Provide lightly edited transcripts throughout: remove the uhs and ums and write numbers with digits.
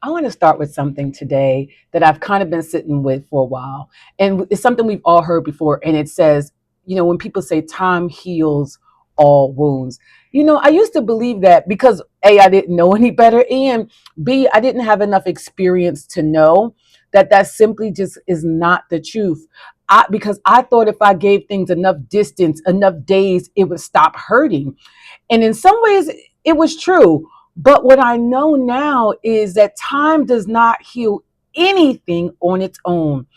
I want to start with something today that I've kind of been sitting with for a while. And it's something we've all heard before. And it says, when people say time heals all wounds, I used to believe that because A, I didn't know any better, and B, I didn't have enough experience to know that simply just is not the truth. Because I thought if I gave things enough distance, enough days, it would stop hurting. And in some ways, it was true. But what I know now is that time does not heal anything on its own.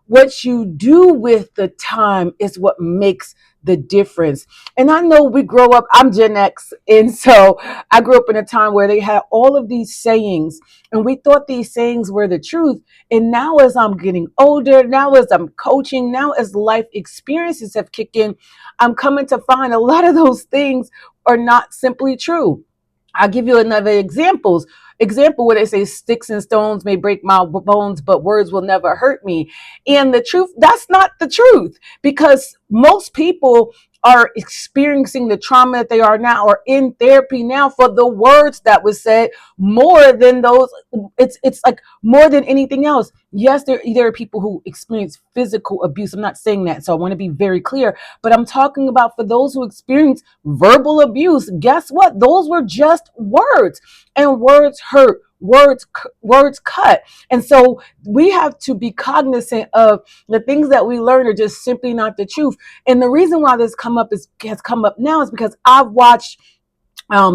What you do with the time is what makes the difference. And I know we grow up, I'm Gen X, and so I grew up in a time where they had all of these sayings, and we thought these sayings were the truth. And now, as I'm getting older, now as I'm coaching, now as life experiences have kicked in, I'm coming to find a lot of those things are not simply true. I'll give you another example where they say sticks and stones may break my bones, but words will never hurt me. And the truth, that's not the truth, because most people are experiencing the trauma that they are now or in therapy now for the words that was said more than those. It's like more than anything else. Yes, there are people who experience physical abuse. I'm not saying that, so I want to be very clear, but I'm talking about for those who experience verbal abuse. Guess what? Those were just words, and words hurt. Words cut. And so we have to be cognizant of the things that we learn are just simply not the truth. And the reason why this has come up now is because I've watched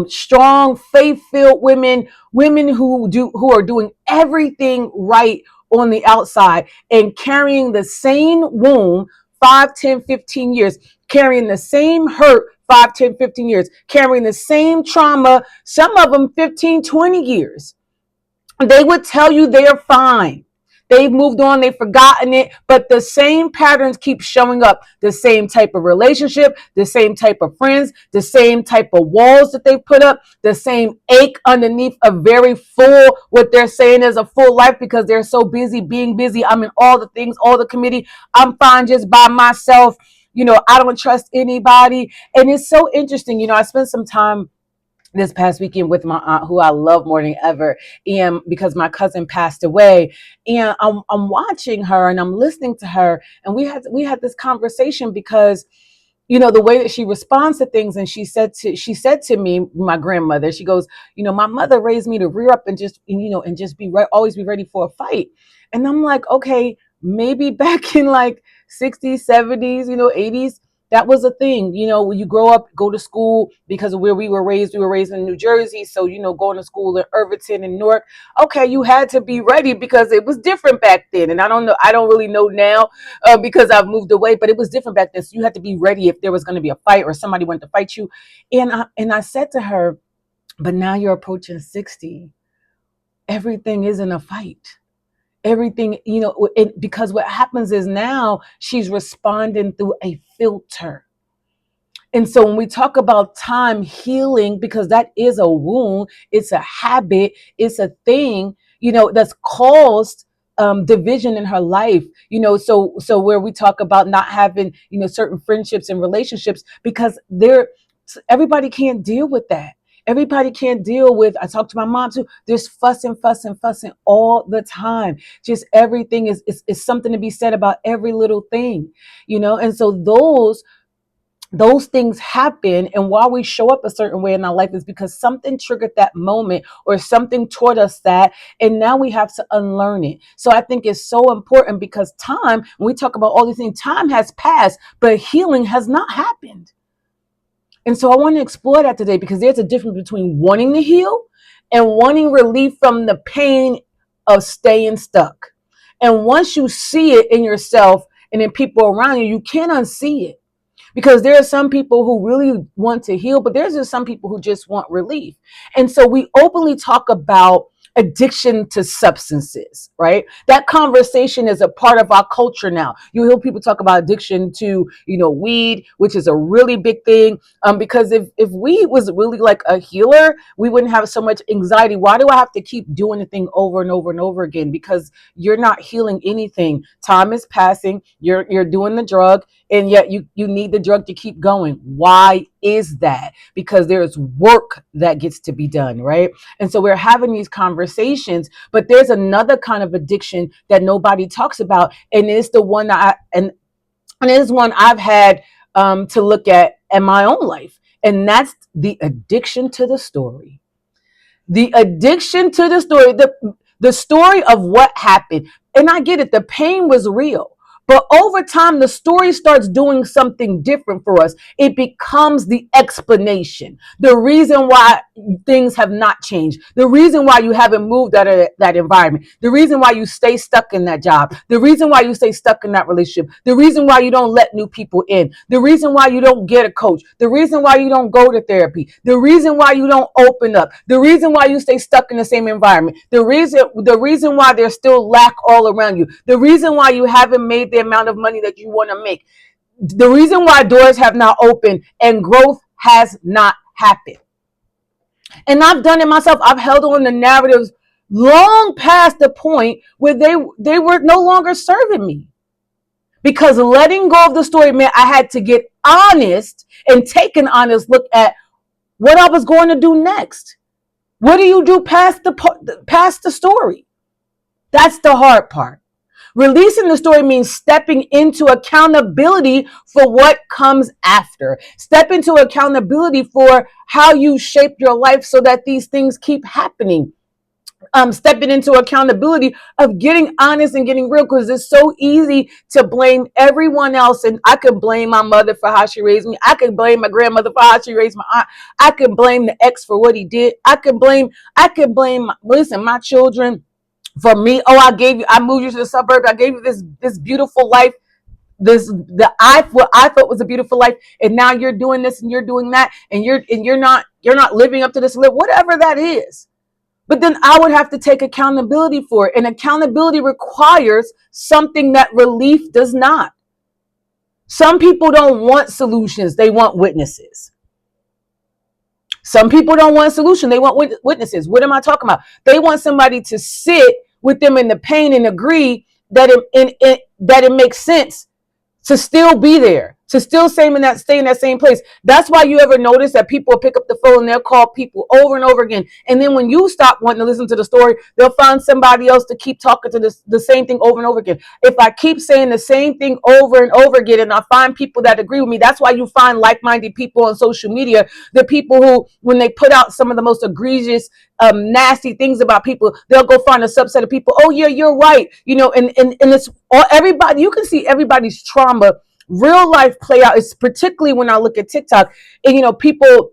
strong, faith-filled women who are doing everything right on the outside and carrying the same wound 5, 10, 15 years, carrying the same hurt 5, 10, 15 years, carrying the same trauma, some of them 15, 20 years. They would tell you they're fine. They've moved on, they've forgotten it, but the same patterns keep showing up. The same type of relationship, the same type of friends, the same type of walls that they've put up, the same ache underneath a very full, what they're saying is a full life because they're so busy being busy. I'm in all the things, all the committee. I'm fine just by myself. I don't trust anybody. And it's so interesting. I spent some time this past weekend with my aunt, who I love more than ever, and because my cousin passed away, and I'm watching her and I'm listening to her, and we had this conversation because the way that she responds to things. And she said to me, my grandmother, she goes, my mother raised me to rear up and just be right, always be ready for a fight. And I'm like, okay, maybe back in like 60s, 70s, 80s, that was a thing. When you grow up, go to school, because of where we were raised in New Jersey. So, going to school in Irvington and Newark, okay, you had to be ready because it was different back then. And I don't know, I don't really know now, because I've moved away, but it was different back then. So you had to be ready if there was going to be a fight or somebody wanted to fight you. And I said to her, but now you're approaching 60. Everything isn't a fight. Everything, because what happens is now she's responding through a filter. And so when we talk about time healing, because that is a wound, it's a habit, it's a thing, that's caused division in her life. So where we talk about not having, certain friendships and relationships, because everybody can't deal with that. Everybody can't deal with, I talk to my mom too, there's fussing all the time. Just everything is something to be said about every little thing, and so those things happen. And while we show up a certain way in our life is because something triggered that moment or something taught us that. And now we have to unlearn it. So I think it's so important, because time, when we talk about all these things, time has passed, but healing has not happened. And so I want to explore that today, because there's a difference between wanting to heal and wanting relief from the pain of staying stuck. And once you see it in yourself and in people around you, you can't unsee it. Because there are some people who really want to heal, but there's just some people who just want relief. And so we openly talk about addiction to substances, right? That conversation is a part of our culture now. You hear people talk about addiction to, weed, which is a really big thing. Because if weed was really like a healer, we wouldn't have so much anxiety. Why do I have to keep doing the thing over and over and over again? Because you're not healing anything. Time is passing. You're doing the drug. and yet you need the drug to keep going. Why is that? Because there's work that gets to be done, right? And so we're having these conversations, but there's another kind of addiction that nobody talks about, and it's the one that and it is one I've had to look at in my own life, and that's the addiction to the story. The addiction to the story, the story of what happened. And I get it, the pain was real. But over time, the story starts doing something different for us. It becomes the explanation, the reason why things have not changed, the reason why you haven't moved out of that environment, the reason why you stay stuck in that job, the reason why you stay stuck in that relationship, the reason why you don't let new people in, the reason why you don't get a coach, the reason why you don't go to therapy, the reason why you don't open up, the reason why you stay stuck in the same environment, the reason why there's still lack all around you, the reason why you haven't made the amount of money that you want to make, the reason why doors have not opened and growth has not happened. And I've done it myself. I've held on to narratives long past the point where they were no longer serving me. Because letting go of the story meant I had to get honest and take an honest look at what I was going to do next. What do you do past the story? That's the hard part. Releasing the story means stepping into accountability for what comes after. Step into accountability for how you shape your life so that these things keep happening. Stepping into accountability of getting honest and getting real, because it's so easy to blame everyone else. And I could blame my mother for how she raised me. I could blame my grandmother for how she raised my aunt. I could blame the ex for what he did. Listen, my children for me. Oh, I moved you to the suburbs. I gave you this beautiful life. What I thought was a beautiful life, and now you're doing this and you're doing that, and you're not living up to this, whatever that is. But then I would have to take accountability for it. And accountability requires something that relief does not. Some people don't want solutions. They want witnesses. Some people don't want a solution. They want witnesses. What am I talking about? They want somebody to sit with them in the pain and agree that it makes sense to still be there, to still stay in that same place. That's why you ever notice that people pick up the phone and they'll call people over and over again. And then when you stop wanting to listen to the story, they'll find somebody else to keep talking to the same thing over and over again. If I keep saying the same thing over and over again and I find people that agree with me, that's why you find like-minded people on social media, the people who, when they put out some of the most egregious, nasty things about people, they'll go find a subset of people. Oh yeah, you're right. And it's all everybody. You can see everybody's trauma real life play out. It's particularly when I look at TikTok and people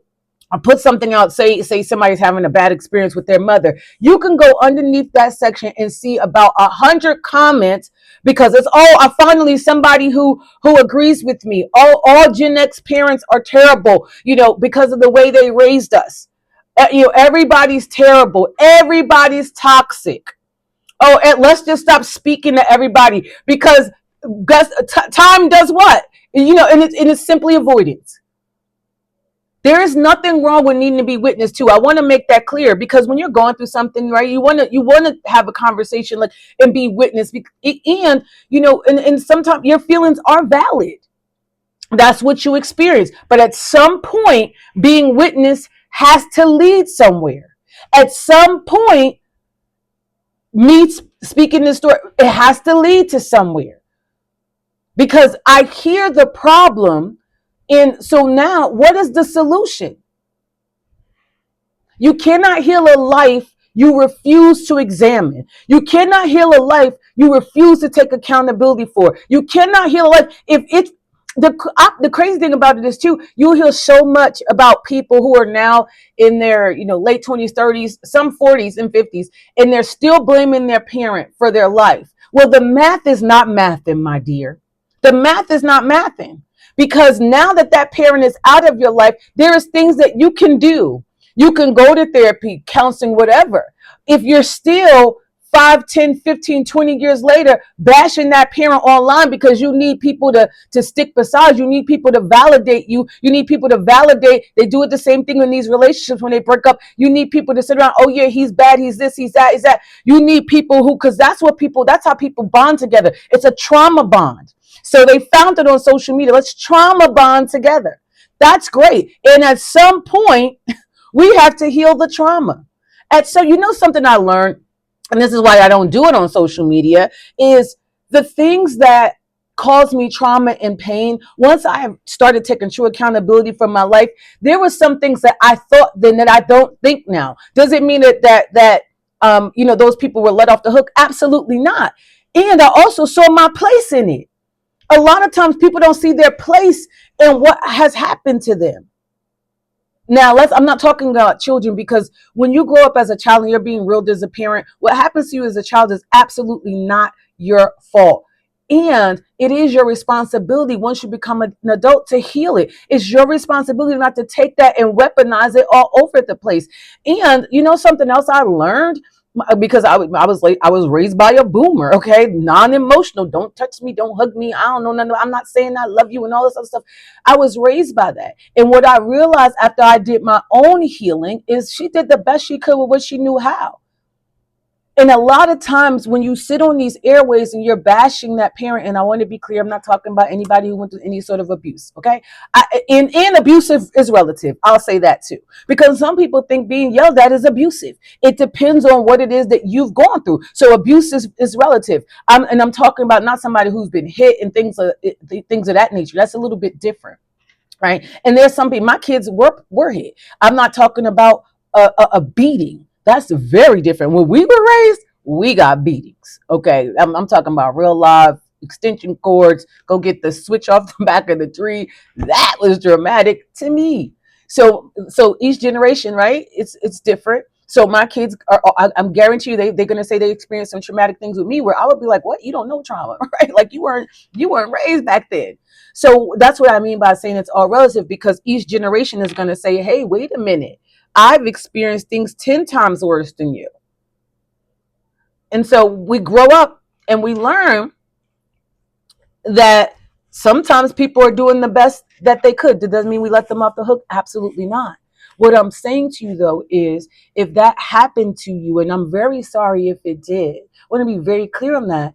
put something out, say somebody's having a bad experience with their mother. You can go underneath that section and see about 100 comments because it's I finally somebody who agrees with me. All Gen X parents are terrible, because of the way they raised us. Everybody's terrible. Everybody's toxic. Oh, and let's just stop speaking to everybody because time does what? And it's simply avoidance. There is nothing wrong with needing to be witnessed to. I want to make that clear because when you're going through something, right, you want to have a conversation and be witnessed. And sometimes your feelings are valid. That's what you experience. But at some point, being witnessed has to lead somewhere. At some point, speaking this story, it has to lead to somewhere. Because I hear the problem, and so now what is the solution? You cannot heal a life you refuse to examine. You cannot heal a life you refuse to take accountability for. You cannot heal a life if it's the crazy thing about it is too, you'll hear so much about people who are now in their late 20s, 30s, some 40s and 50s, and they're still blaming their parent for their life. Well, the math is not mathing, my dear. The math is not mathing because now that parent is out of your life, there is things that you can do. You can go to therapy, counseling, whatever. If you're still 5, 10, 15, 20 years later, bashing that parent online because you need people to stick beside you. You need people to validate you. You need people to validate. They do it the same thing in these relationships when they break up. You need people to sit around. Oh yeah, he's bad. He's this, he's that. You need people because that's how people bond together. It's a trauma bond. So they found it on social media. Let's trauma bond together. That's great. And at some point, we have to heal the trauma. And so, something I learned, and this is why I don't do it on social media, is the things that cause me trauma and pain. Once I started taking true accountability for my life, there were some things that I thought then that I don't think now. Does it mean that those people were let off the hook? Absolutely not. And I also saw my place in it. A lot of times people don't see their place in what has happened to them. Now, I'm not talking about children, because when you grow up as a child and you're being reeled as a parent, what happens to you as a child is absolutely not your fault. And it is your responsibility once you become an adult to heal it. It's your responsibility not to take that and weaponize it all over the place. And something else I learned, because I was raised by a boomer, okay, non-emotional. Don't touch me, don't hug me. I don't know nothing. I'm not saying I love you and all this other stuff. I was raised by that. And what I realized after I did my own healing is she did the best she could with what she knew how. And a lot of times when you sit on these airways and you're bashing that parent, and I want to be clear, I'm not talking about anybody who went through any sort of abuse, okay? And abusive is relative. I'll say that too. Because some people think being yelled at is abusive. It depends on what it is that you've gone through. So abuse is relative. I'm talking about not somebody who's been hit and things of that nature. That's a little bit different, right? And there's some people, my kids were hit. I'm not talking about a beating. That's very different. When we were raised, we got beatings. Okay. I'm talking about real live extension cords. Go get the switch off the back of the tree. That was dramatic to me. So each generation, right? It's different. So my kids I'm guarantee you they're going to say they experienced some traumatic things with me where I would be like, what? You don't know trauma, right? Like you weren't raised back then. So that's what I mean by saying it's all relative, because each generation is going to say, hey, wait a minute. I've experienced things 10 times worse than you. And so we grow up and we learn that sometimes people are doing the best that they could. That doesn't mean we let them off the hook. Absolutely not. What I'm saying to you, though, is if that happened to you, and I'm very sorry if it did, I want to be very clear on that.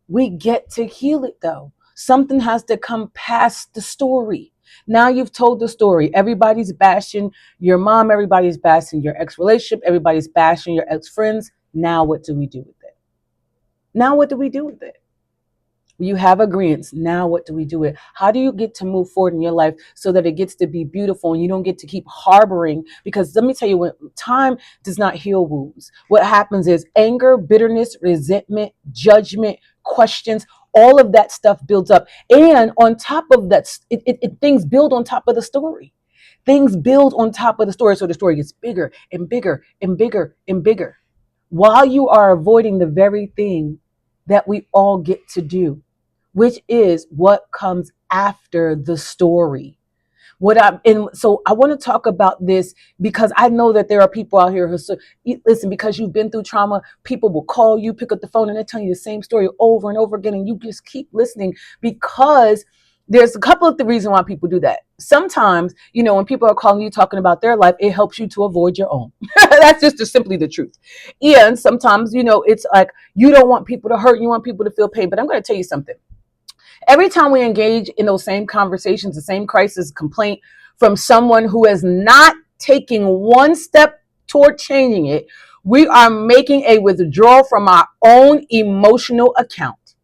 We get to heal it, though. Something has to come past the story. Now you've told the story. Everybody's bashing your mom. Everybody's bashing your ex-relationship. Everybody's bashing your ex-friends. Now what do we do with it? Now what do we do with it? You have agreements. Now what do we do with it? How do you get to move forward in your life so that it gets to be beautiful and you don't get to keep harboring? Because let me tell you, when time does not heal wounds, what happens is anger, bitterness, resentment, judgment, questions, all of that stuff builds up. And on top of that, things build on top of the story. Things build on top of the story. So the story gets bigger and bigger and bigger and bigger, while you are avoiding the very thing that we all get to do, which is what comes after the story. So I want to talk about this because I know that there are people out here who listen, because you've been through trauma, people will call you, pick up the phone, and they're telling you the same story over and over again, and you just keep listening, because there's a couple of the reasons why people do that. Sometimes, when people are calling you talking about their life, it helps you to avoid your own. That's just simply the truth. And sometimes, it's like you don't want people to hurt, you want people to feel pain. But I'm going to tell you something. Every time we engage in those same conversations, the same crisis complaint from someone who is not taking one step toward changing it, we are making a withdrawal from our own emotional account.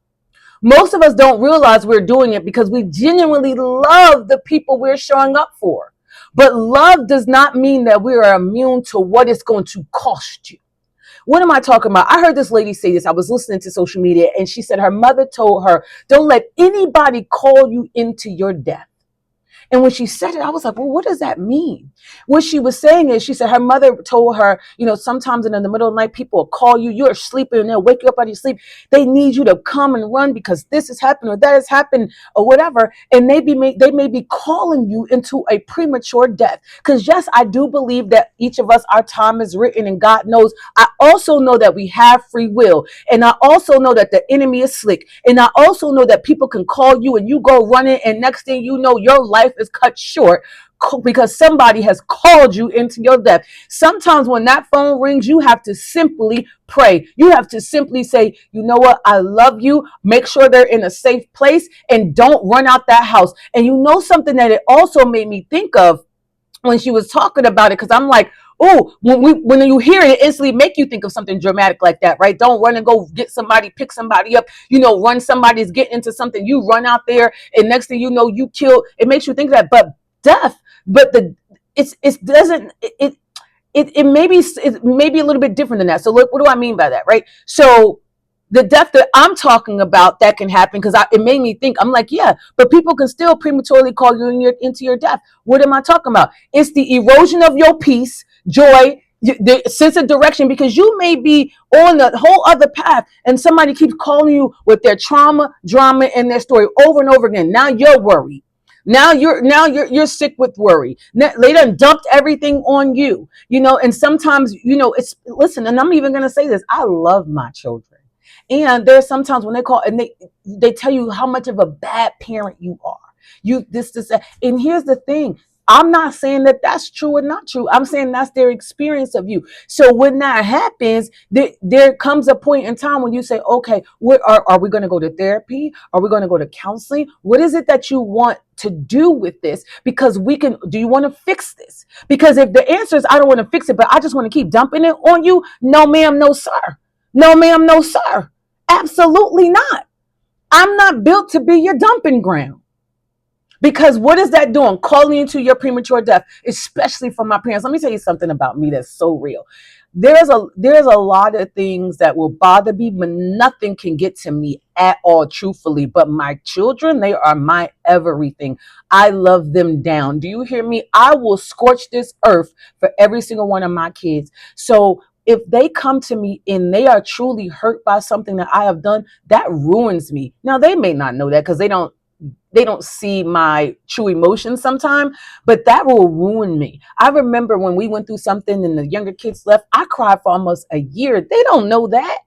Most of us don't realize we're doing it because we genuinely love the people we're showing up for. But love does not mean that we are immune to what it's going to cost you. What am I talking about? I heard this lady say this. I was listening to social media, and she said her mother told her, don't let anybody call you into your death. And when she said it, I was like, well, what does that mean? What she was saying is, she said her mother told her, sometimes in the middle of the night, people will call you, you're sleeping, and they'll wake you up out of your sleep. They need you to come and run because this has happened or that has happened or whatever. And they may be calling you into a premature death. Because yes, I do believe that each of us, our time is written and God knows. I also know that we have free will. And I also know that the enemy is slick. And I also know that people can call you and you go running, and next thing you know, your life is cut short, because somebody has called you into your death. Sometimes when that phone rings, you have to simply pray. You have to simply say, you know what? I love you. Make sure they're in a safe place and don't run out that house. And you know something that it also made me think of when she was talking about it, because I'm like, oh, when you hear it, it instantly make you think of something dramatic like that, right? Don't run and go get somebody, pick somebody up, run, somebody's getting into something, you run out there, and next thing you know, you kill. It makes you think of that. But death, but it doesn't it may be a little bit different than that. So look, what do I mean by that, right? So the death that I'm talking about that can happen, because it made me think. I'm like, yeah, but people can still prematurely call you into your death. What am I talking about? It's the erosion of your peace, joy, the sense of direction, because you may be on the whole other path and somebody keeps calling you with their trauma, drama, and their story over and over again. Now you're worried. Now you're sick with worry. They done dumped everything on you, and sometimes, it's, listen, and I'm even going to say this. I love my children. And there's sometimes when they call and they tell you how much of a bad parent you are. You this, and here's the thing. I'm not saying that that's true or not true. I'm saying that's their experience of you. So when that happens, there comes a point in time when you say, okay, what are we going to go to therapy? Are we going to go to counseling? What is it that you want to do with this? Because do you want to fix this? Because if the answer is, I don't want to fix it, but I just want to keep dumping it on you. No, ma'am, no, sir. No, ma'am, no, sir. Absolutely not. I'm not built to be your dumping ground. Because what is that doing? Calling you to your premature death, especially for my parents. Let me tell you something about me that's so real. There's a lot of things that will bother me, but nothing can get to me at all, truthfully. But my children, they are my everything. I love them down. Do you hear me? I will scorch this earth for every single one of my kids. So if they come to me and they are truly hurt by something that I have done, that ruins me. Now, they may not know that because they don't see my true emotions sometimes, but that will ruin me. I remember when we went through something and the younger kids left, I cried for almost a year. They don't know that.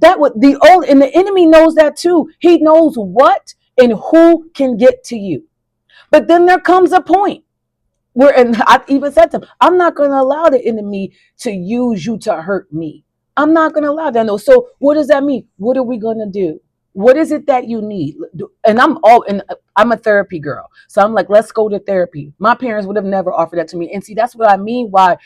And the enemy knows that too. He knows what and who can get to you. But then there comes a point and I even said to them, I'm not going to allow the enemy to use you to hurt me. I'm not going to allow that. No. So what does that mean? What are we going to do? What is it that you need? And I'm a therapy girl. So I'm like, let's go to therapy. My parents would have never offered that to me. And see, that's what I mean why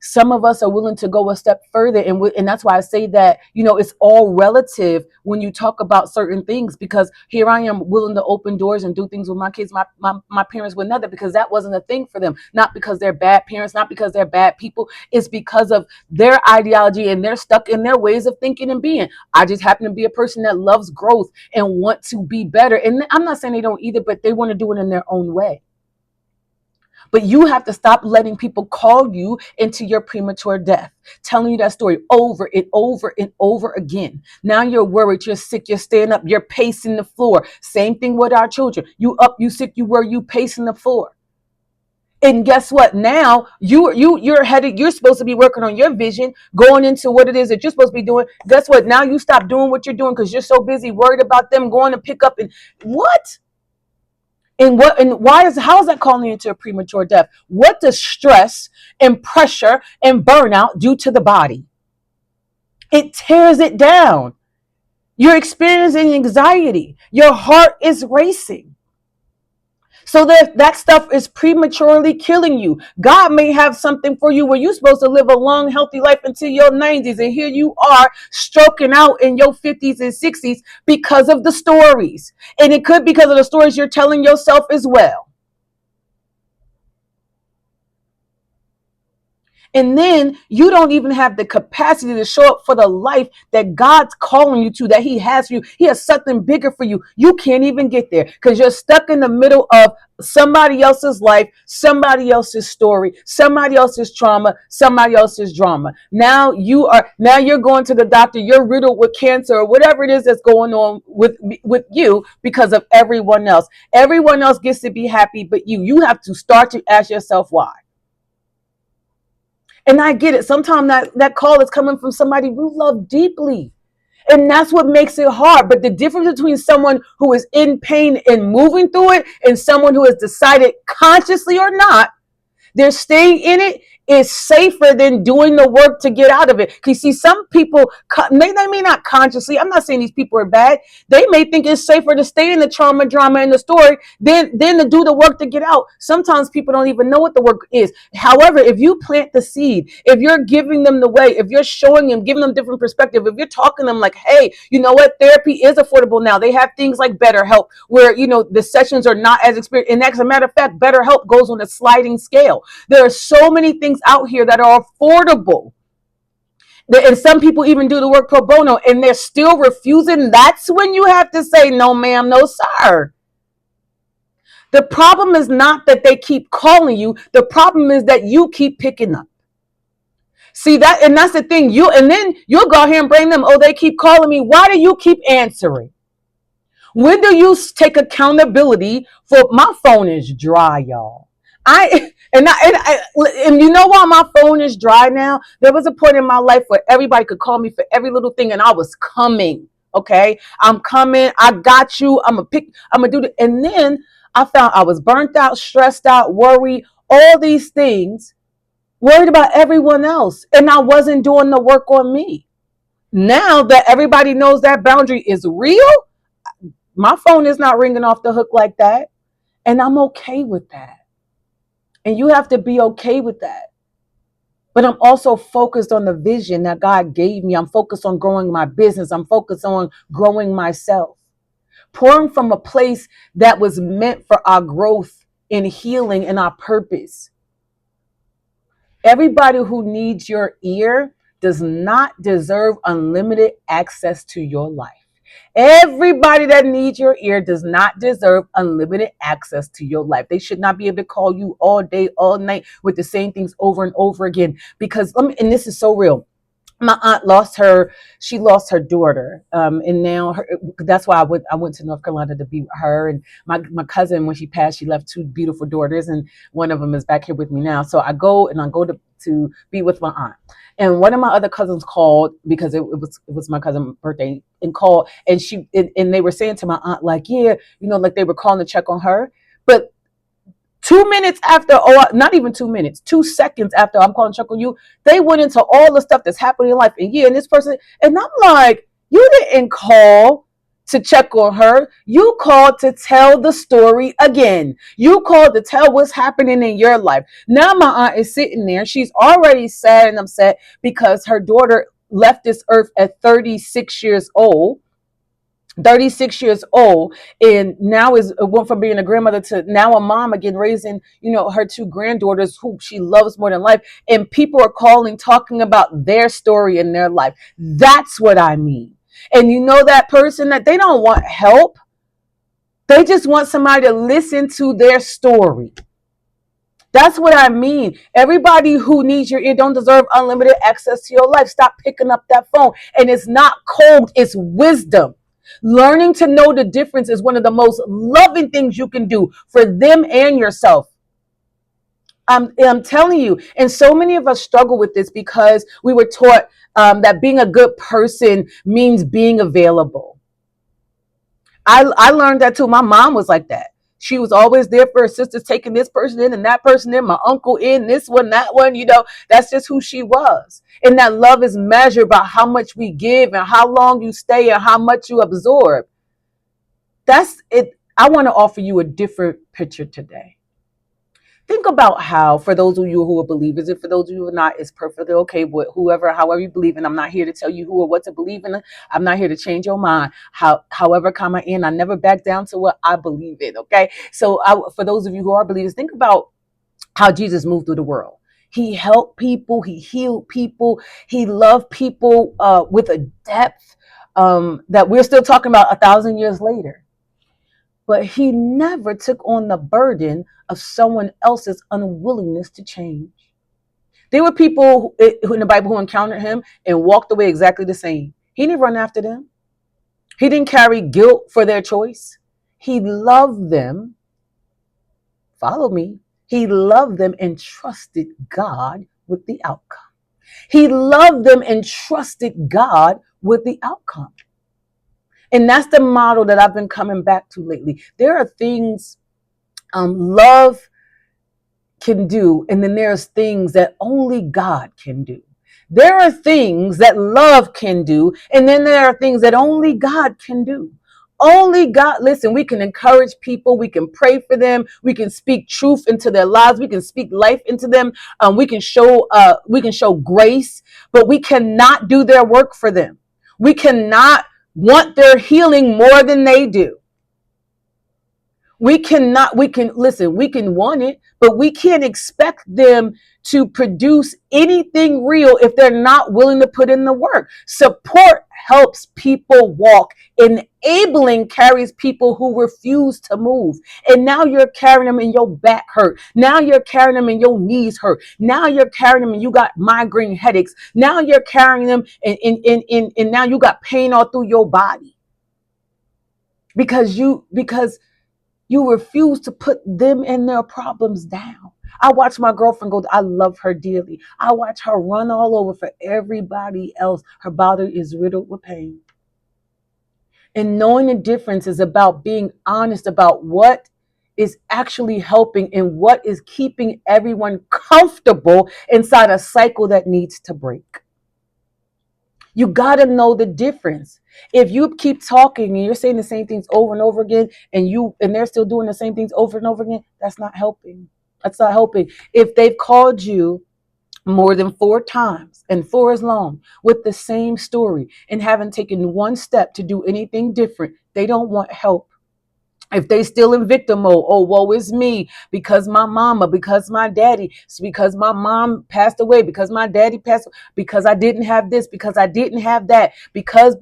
some of us are willing to go a step further. And that's why I say that, it's all relative when you talk about certain things, because here I am willing to open doors and do things with my kids. My parents would never, because that wasn't a thing for them. Not because they're bad parents, not because they're bad people. It's because of their ideology and they're stuck in their ways of thinking and being. I just happen to be a person that loves growth and want to be better. And I'm not saying they don't either, but they want to do it in their own way. But you have to stop letting people call you into your premature death, telling you that story over and over and over again. Now you're worried, you're sick, you're staying up, you're pacing the floor. Same thing with our children. You up, you sick, you worry, you pacing the floor. And guess what? Now you're headed, you're supposed to be working on your vision, going into what it is that you're supposed to be doing. Guess what? Now you stop doing what you're doing because you're so busy worried about them going to pick up and what? And how is that calling you into a premature death? What does stress and pressure and burnout do to the body? It tears it down. You're experiencing anxiety. Your heart is racing. So that stuff is prematurely killing you. God may have something for you where you're supposed to live a long, healthy life until your 90s. And here you are stroking out in your 50s and 60s because of the stories. And it could be because of the stories you're telling yourself as well. And then you don't even have the capacity to show up for the life that God's calling you to, that he has for you. He has something bigger for you. You can't even get there because you're stuck in the middle of somebody else's life, somebody else's story, somebody else's trauma, somebody else's drama. Now you're going to the doctor, you're riddled with cancer or whatever it is that's going on with you because of everyone else. Everyone else gets to be happy, but you have to start to ask yourself why. And I get it. Sometimes that call is coming from somebody we love deeply. And that's what makes it hard. But the difference between someone who is in pain and moving through it and someone who has decided consciously or not They're staying in it is safer than doing the work to get out of it. Because you see, some people, they may not consciously, I'm not saying these people are bad. They may think it's safer to stay in the trauma, drama, and the story than to do the work to get out. Sometimes people don't even know what the work is. However, if you plant the seed, if you're giving them the way, if you're showing them, giving them different perspective, if you're talking to them like, hey, you know what, therapy is affordable now. They have things like BetterHelp where, the sessions are not as experienced. And as a matter of fact, BetterHelp goes on a sliding scale. There are so many things out here that are affordable. And some people even do the work pro bono and they're still refusing. That's when you have to say, no, ma'am, no, sir. The problem is not that they keep calling you. The problem is that you keep picking up. See that, and that's the thing. Then you'll go here and blame them. Oh, they keep calling me. Why do you keep answering? When do you take accountability for my phone is dry, y'all? And you know why my phone is dry now? There was a point in my life where everybody could call me for every little thing, and I was coming. Okay, I'm coming. I got you. I'm gonna do it. And then I found I was burnt out, stressed out, worried, all these things, worried about everyone else, and I wasn't doing the work on me. Now that everybody knows that boundary is real, my phone is not ringing off the hook like that. And I'm okay with that. And you have to be okay with that. But I'm also focused on the vision that God gave me. I'm focused on growing my business. I'm focused on growing myself. Pouring from a place that was meant for our growth and healing and our purpose. Everybody who needs your ear does not deserve unlimited access to your life. Everybody that needs your ear does not deserve unlimited access to your life. They should not be able to call you all day, all night with the same things over and over again. Because and this is so real. My aunt she lost her daughter. And now that's why I went to North Carolina to be with her. And my cousin, when she passed, she left two beautiful daughters, and one of them is back here with me now. So I go to be with my aunt. And one of my other cousins called because it was my cousin's birthday, and called, and they were saying to my aunt, like, yeah, like they were calling to check on her. But 2 minutes after, or not even 2 minutes, 2 seconds after I'm calling to check on you, they went into all the stuff that's happening in life. And this person, and I'm like, you didn't call to check on her. You called to tell the story again. You called to tell what's happening in your life. Now my aunt is sitting there. She's already sad and upset because her daughter left this earth at 36 years old. 36 years old, and now went from being a grandmother to now a mom again, raising her two granddaughters who she loves more than life. And people are calling, talking about their story in their life. That's what I mean. And that person that they don't want help, they just want somebody to listen to their story. That's what I mean. Everybody who needs your ear don't deserve unlimited access to your life. Stop picking up that phone. And it's not cold, it's wisdom. Learning to know the difference is one of the most loving things you can do for them and yourself. I'm telling you, and so many of us struggle with this because we were taught that being a good person means being available. I learned that too. My mom was like that. She was always there for her sisters, taking this person in and that person in, my uncle in, this one, that one, that's just who she was. And that love is measured by how much we give and how long you stay and how much you absorb. That's it. I want to offer you a different picture today. Think about how, for those of you who are believers, and for those of you who are not, it's perfectly okay with however you believe in. I'm not here to tell you who or what to believe in. I'm not here to change your mind. However come I in, I never back down to what I believe in, okay? So for those of you who are believers, think about how Jesus moved through the world. He helped people. He healed people. He loved people with a depth that we're still talking about 1,000 years later. But he never took on the burden of someone else's unwillingness to change. There were people who in the Bible who encountered him and walked away exactly the same. He didn't run after them. He didn't carry guilt for their choice. He loved them. Follow me. He loved them and trusted God with the outcome. He loved them and trusted God with the outcome. And that's the model that I've been coming back to lately. There are things, love can do, and then there's things that only God can do. There are things that love can do, and then there are things that only God can do. Only God. Listen, we can encourage people, we can pray for them, we can speak truth into their lives, we can speak life into them. We can show grace, but we cannot do their work for them. We cannot want their healing more than they do. We can want it, but we can't expect them to produce anything real if they're not willing to put in the work. Support helps people walk. Enabling carries people who refuse to move. And now you're carrying them and your back hurt. Now you're carrying them and your knees hurt. Now you're carrying them and you got migraine headaches. Now you're carrying them and now you got pain all through your body because you refuse to put them and their problems down. I watch my girlfriend go, I love her dearly. I watch her run all over for everybody else. Her body is riddled with pain. And knowing the difference is about being honest about what is actually helping and what is keeping everyone comfortable inside a cycle that needs to break. You got to know the difference. If you keep talking and you're saying the same things over and over again and they're still doing the same things over and over again, that's not helping. That's not helping. If they've called you more than 4 times and 4 as long with the same story and haven't taken one step to do anything different, they don't want help. If they still in victim mode, oh, woe is me, because my mama, because my daddy, because my mom passed away, because my daddy passed, because I didn't have this, because I didn't have that, because,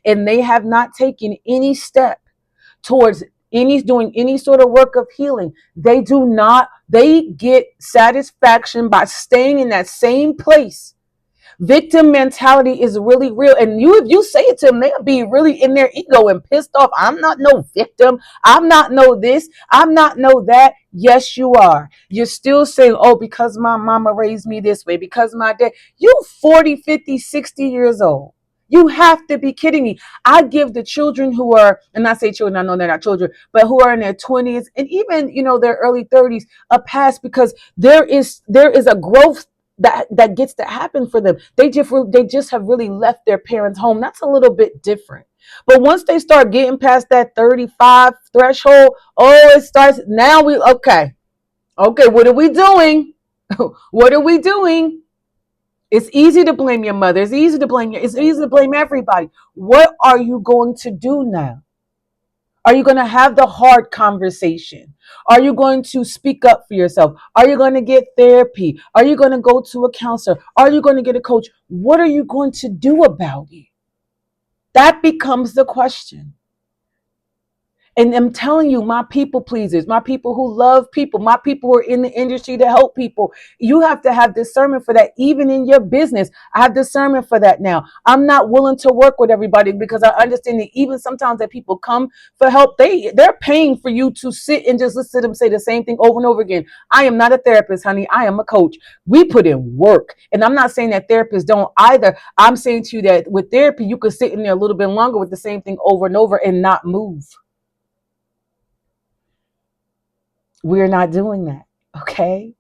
and they have not taken any step towards doing any sort of work of healing. They get satisfaction by staying in that same place. Victim mentality is really real. And if you say it to them, they'll be really in their ego and pissed off. I'm not no victim. I'm not no this. I'm not no that. Yes, you are. You're still saying, oh, because my mama raised me this way, because my dad. You 40, 50, 60 years old. You have to be kidding me. I give the children who are, and I say children, I know they're not children, but who are in their 20s and even, their early 30s a pass, because there is a growth that gets to happen for them. They just have really left their parents' home. That's a little bit different. But once they start getting past that 35 threshold, oh, it starts now. Okay, what are we doing? What are we doing? It's easy to blame your mother. It's easy to blame you. It's easy to blame everybody. What are you going to do now? Are you going to have the hard conversation? Are you going to speak up for yourself? Are you going to get therapy? Are you going to go to a counselor? Are you going to get a coach? What are you going to do about it? That becomes the question. And I'm telling you, my people pleasers, my people who love people, my people who are in the industry to help people, you have to have discernment for that. Even in your business, I have discernment for that now. I'm not willing to work with everybody because I understand that even sometimes that people come for help, they're paying for you to sit and just listen to them say the same thing over and over again. I am not a therapist, honey. I am a coach. We put in work. And I'm not saying that therapists don't either. I'm saying to you that with therapy, you could sit in there a little bit longer with the same thing over and over and not move. We're not doing that. Okay.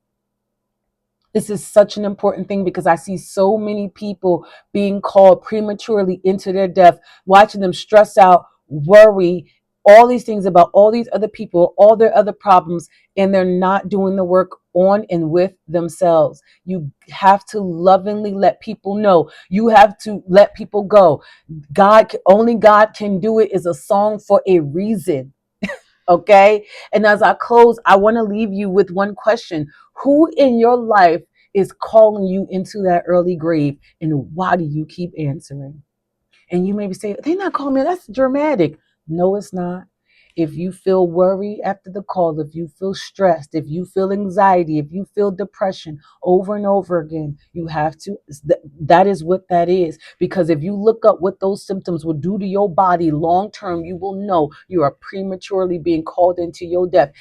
This is such an important thing because I see so many people being called prematurely into their death, watching them stress out, worry, all these things about all these other people, all their other problems, and they're not doing the work on and with themselves. You have to lovingly let people know. You have to let people go. Only God can do it is a song for a reason. Okay. And as I close, I want to leave you with one question. Who in your life is calling you into that early grave? And why do you keep answering? And you may be saying, they're not calling me. That's dramatic. No, it's not. If you feel worry after the call, if you feel stressed, if you feel anxiety, if you feel depression over and over again, you have to, that is what that is. Because if you look up what those symptoms will do to your body long term, you will know you are prematurely being called into your death.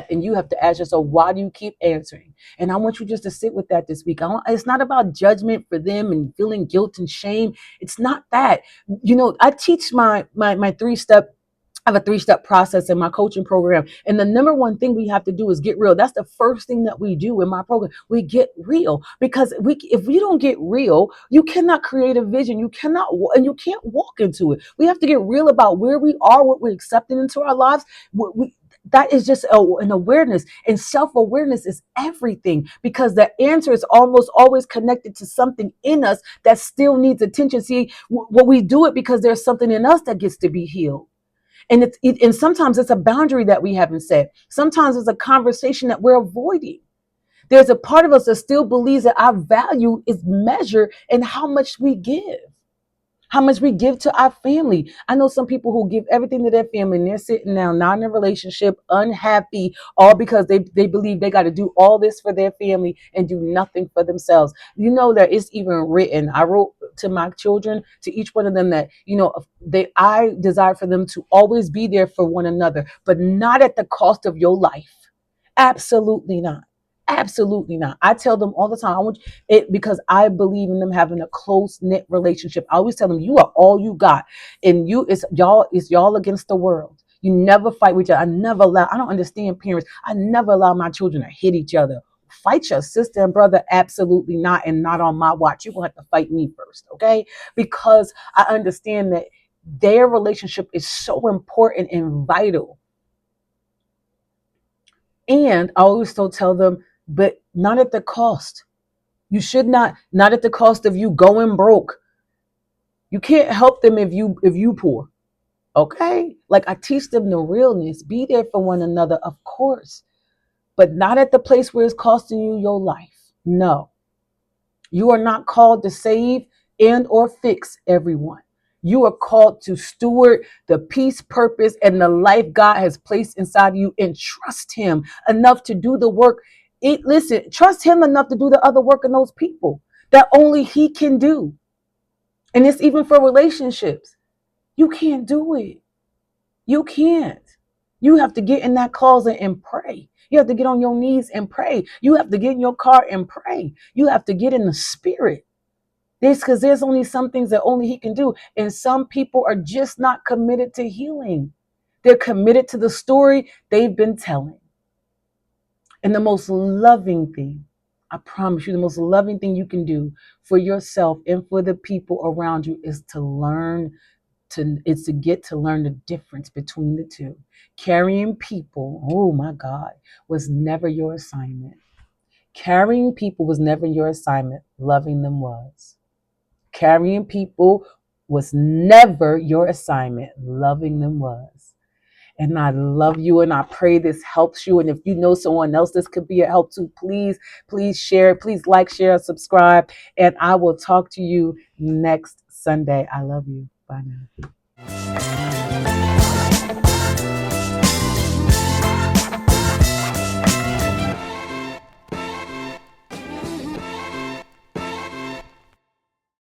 And you have to ask yourself, why do you keep answering? And I want you just to sit with that this week. It's not about judgment for them and feeling guilt and shame. It's not that. I teach my 3-step I have a 3-step process in my coaching program. And the number one thing we have to do is get real. That's the first thing that we do in my program. We get real, because if we don't get real, you cannot create a vision. You cannot, and you can't walk into it. We have to get real about where we are, what we're accepting into our lives. That is just an awareness, and self-awareness is everything, because the answer is almost always connected to something in us that still needs attention. See, what we do it because there's something in us that gets to be healed. And and sometimes it's a boundary that we haven't set. Sometimes it's a conversation that we're avoiding. There's a part of us that still believes that our value is measured in how much we give, how much we give to our family. I know some people who give everything to their family, and they're sitting now, not in a relationship, unhappy, all because they believe they got to do all this for their family and do nothing for themselves. You know, there is even written, I wrote to my children, to each one of them, that, I desire for them to always be there for one another, but not at the cost of your life. Absolutely not. Absolutely not. I tell them all the time, I want it, because I believe in them having a close knit relationship. I always tell them, you are all you got, and it's y'all against the world. You never fight with each other. I don't understand parents. I never allow my children to hit each other. Fight your sister and brother? Absolutely not, and not on my watch. You're gonna have to fight me first, okay? Because I understand that their relationship is so important and vital. And I always still tell them, but not at the cost. You should not at the cost of you going broke. You can't help them if you poor. Okay? Like, I teach them the realness. Be there for one another, of course, but not at the place where it's costing you your life. No. You are not called to save and or fix everyone. You are called to steward the peace, purpose, and the life God has placed inside of you, and trust him enough to do the work. Trust him enough to do the other work in those people that only he can do. And it's even for relationships. You can't do it. You can't. You have to get in that closet and pray. You have to get on your knees and pray. You have to get in your car and pray. You have to get in the spirit. Because there's only some things that only he can do. And some people are just not committed to healing. They're committed to the story they've been telling. And the most loving thing, I promise you, the most loving thing you can do for yourself and for the people around you is to get to learn the difference between the two. Carrying people, oh my God, was never your assignment. Carrying people was never your assignment. Loving them was. Carrying people was never your assignment. Loving them was. And I love you, and I pray this helps you. And if you know someone else this could be a help to, please share. Please like, share, subscribe. And I will talk to you next Sunday. I love you. Bye now.